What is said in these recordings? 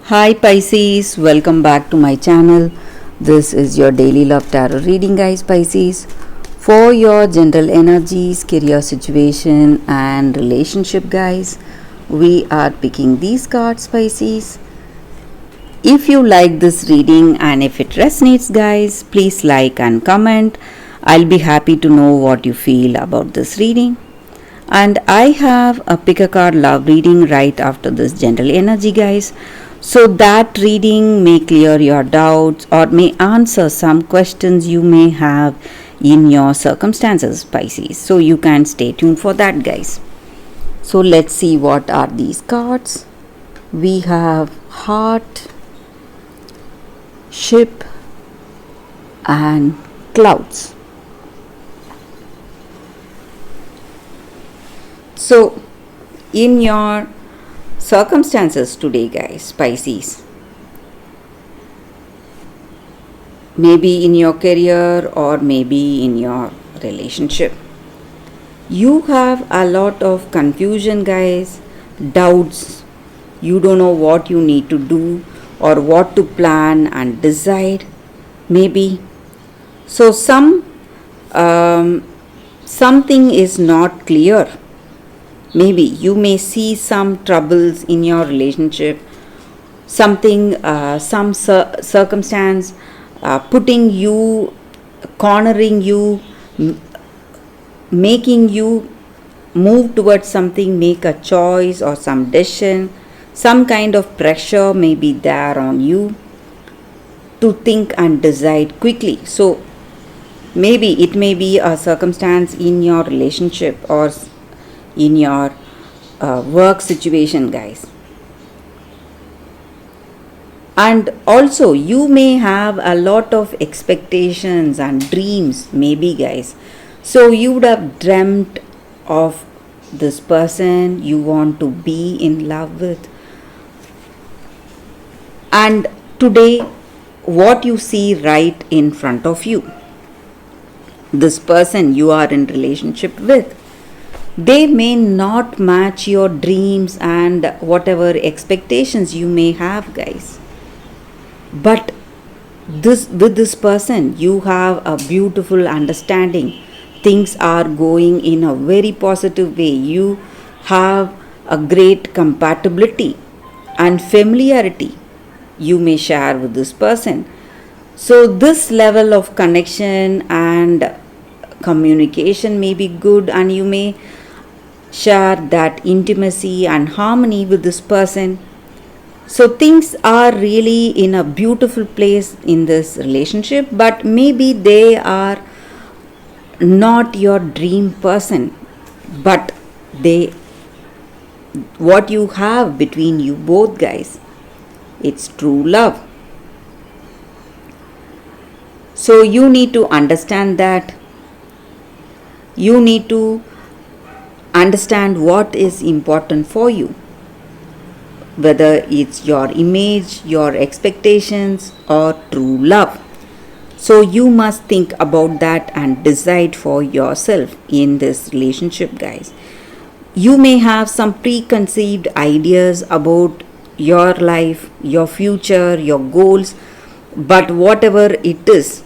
Hi Pisces, welcome back to my channel. This is your daily love tarot reading, guys. Pisces, for your general energies, career situation and relationship, guys. We are picking these cards, Pisces. If you like this reading and if it resonates, guys, please like and comment. I'll be happy to know what you feel about this reading. And I have a pick a card love reading right after this general energy, guys. So that reading may clear your doubts or may answer some questions you may have in your circumstances, Pisces. So you can stay tuned for that, guys. So let's see what are these cards. We have heart, ship and clouds. So in your circumstances today, guys, Pisces, maybe in your career or maybe in your relationship, you have a lot of confusion, guys, doubts. You don't know what you need to do or what to plan and decide, maybe. So something is not clear. Maybe you may see some troubles in your relationship, something, some circumstance putting you, cornering you, making you move towards something, make a choice or some decision. Some kind of pressure may be there on you to think and decide quickly. So maybe it may be a circumstance in your relationship or in your work situation, guys. And also you may have a lot of expectations and dreams, maybe, guys. So you would have dreamt of this person you want to be in love with, and today what you see right in front of you, this person you are in relationship with, they may not match your dreams and whatever expectations you may have, guys. But with this person you have a beautiful understanding. Things are going in a very positive way. You have a great compatibility and familiarity you may share with this person. So this level of connection and communication may be good, and you may share that intimacy and harmony with this person. So things are really in a beautiful place in this relationship, but maybe they are not your dream person, but what you have between you both, guys, it's true love. So you need to understand that. You need to understand what is important for you, whether it's your image, your expectations, or true love. So you must think about that and decide for yourself in this relationship, guys. You may have some preconceived ideas about your life, your future, your goals, but whatever it is,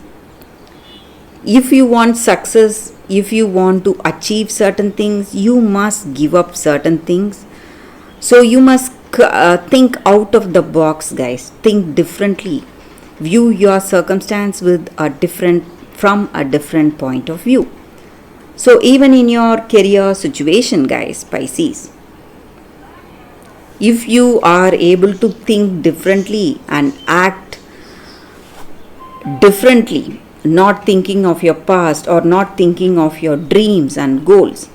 if you want success, if you want to achieve certain things, you must give up certain things. So you must think out of the box, guys. Think differently. View your circumstance from a different point of view. So even in your career situation, guys, Pisces, if you are able to think differently and act differently, not thinking of your past or not thinking of your dreams and goals,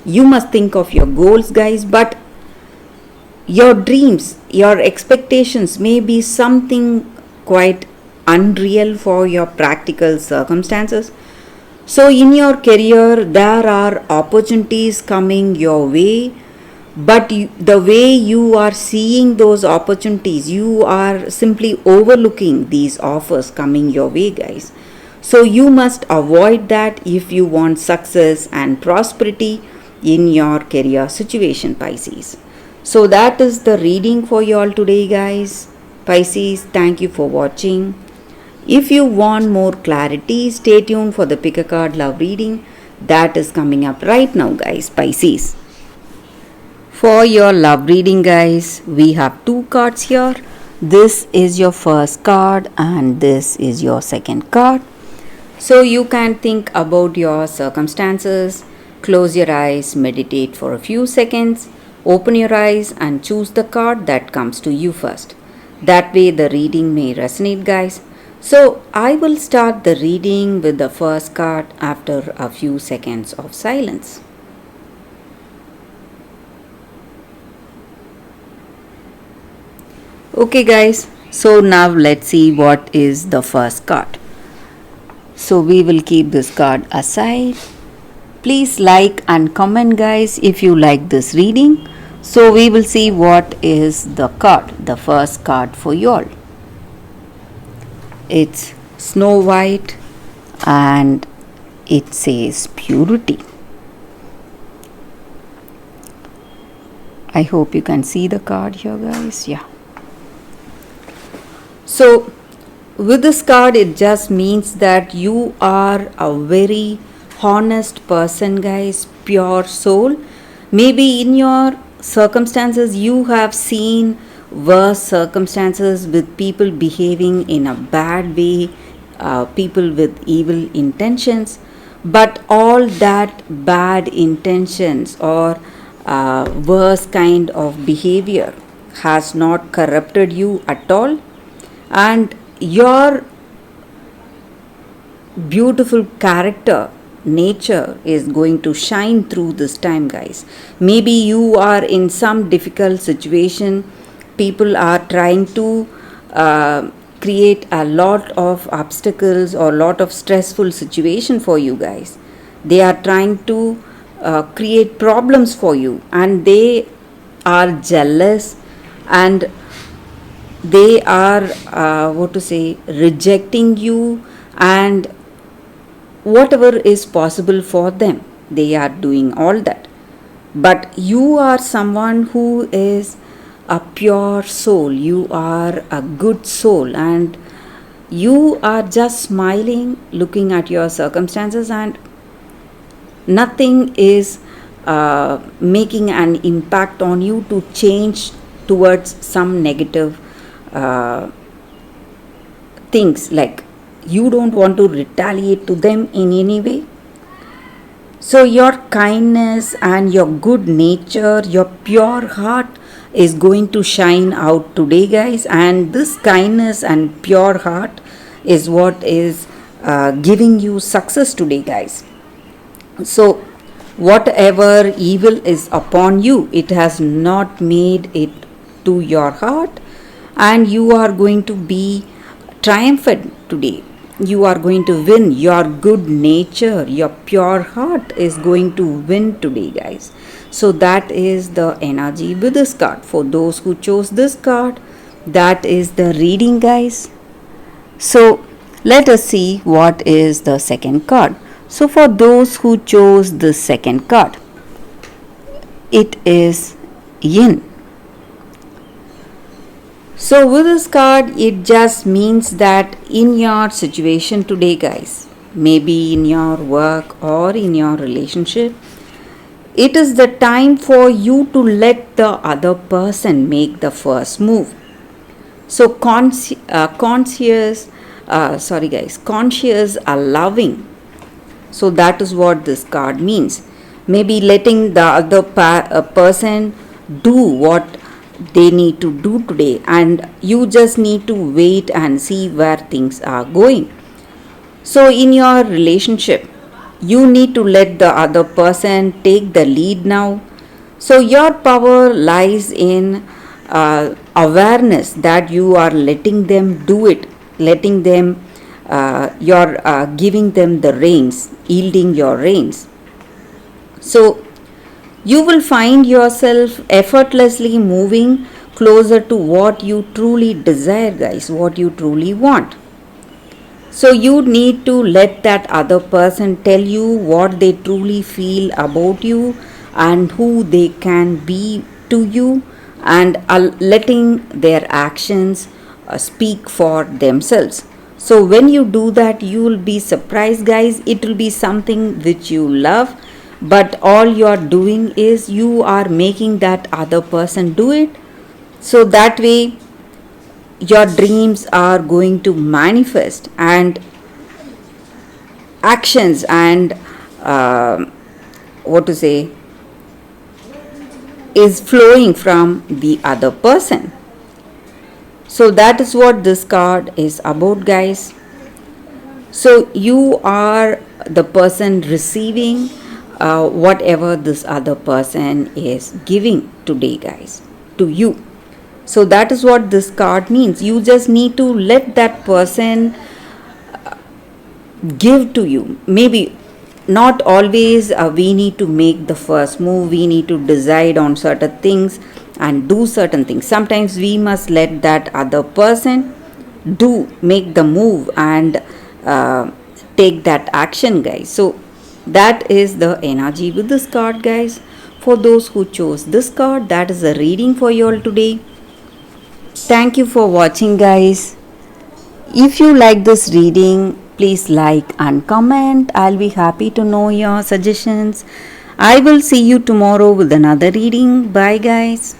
you must think of your goals, guys, but your dreams, your expectations may be something quite unreal for your practical circumstances. So in your career there are opportunities coming your way, but the way you are seeing those opportunities, you are simply overlooking these offers coming your way, guys. So you must avoid that if you want success and prosperity in your career situation, Pisces. So that is the reading for you all today, guys. Pisces, thank you for watching. If you want more clarity, stay tuned for the pick a card love reading that is coming up right now, guys. Pisces, for your love reading, guys, we have two cards here. This is your first card and this is your second card. So you can think about your circumstances, close your eyes, meditate for a few seconds, open your eyes and choose the card that comes to you first. That way the reading may resonate, guys. So I will start the reading with the first card after a few seconds of silence. Okay, guys, so now let's see what is the first card. So we will keep this card aside. Please like and comment, guys, if you like this reading. So we will see what is the card, the first card for you all. It's Snow White and it says purity. I hope you can see the card here, guys. Yeah. So with this card, it just means that you are a very honest person, guys, pure soul. Maybe in your circumstances you have seen worse circumstances with people behaving in a bad way, people with evil intentions, but all that bad intentions or worse kind of behavior has not corrupted you at all, and your beautiful character nature is going to shine through this time, guys. Maybe you are in some difficult situation, people are trying to create a lot of obstacles or lot of stressful situation for you guys. They are trying to create problems for you, and they are jealous and they are rejecting you, and whatever is possible for them, they are doing all that. But you are someone who is a pure soul, you are a good soul, and you are just smiling, looking at your circumstances, and nothing is making an impact on you to change towards some negative things, like you don't want to retaliate to them in any way. So your kindness and your good nature, your pure heart is going to shine out today, guys, and this kindness and pure heart is what is giving you success today, guys. So whatever evil is upon you, it has not made it to your heart, and you are going to be triumphant today. You are going to win. Your good nature, your pure heart is going to win today, guys. So that is the energy with this card. For those who chose this card, that is the reading, guys. So let us see what is the second card. So for those who chose the second card, it is Yin. So with this card, it just means that in your situation today, guys, maybe in your work or in your relationship, it is the time for you to let the other person make the first move. So conscious allowing. So that is what this card means. Maybe letting the other person do what they need to do today, and you just need to wait and see where things are going. So in your relationship, you need to let the other person take the lead now. So your power lies in awareness that you are letting them do it, letting them you're giving them the reins, yielding your reins. So you will find yourself effortlessly moving closer to what you truly desire, guys, what you truly want. So you need to let that other person tell you what they truly feel about you and who they can be to you. and letting their actions speak for themselves. So when you do that, you will be surprised, guys. It will be something which you love, but all you are doing is you are making that other person do it. So that way your dreams are going to manifest, and actions and uh, what to say is flowing from the other person. So that is what this card is about, guys. So you are the person receiving whatever this other person is giving today, guys, to you. So that is what this card means. You just need to let that person give to you. Maybe not always we need to make the first move, we need to decide on certain things and do certain things. Sometimes we must let that other person make the move and take that action, guys. So that is the energy with this card, guys. For those who chose this card, that is the reading for you all today. Thank you for watching, guys. If you like this reading, please like and comment. I'll be happy to know your suggestions. I will see you tomorrow with another reading. Bye, guys.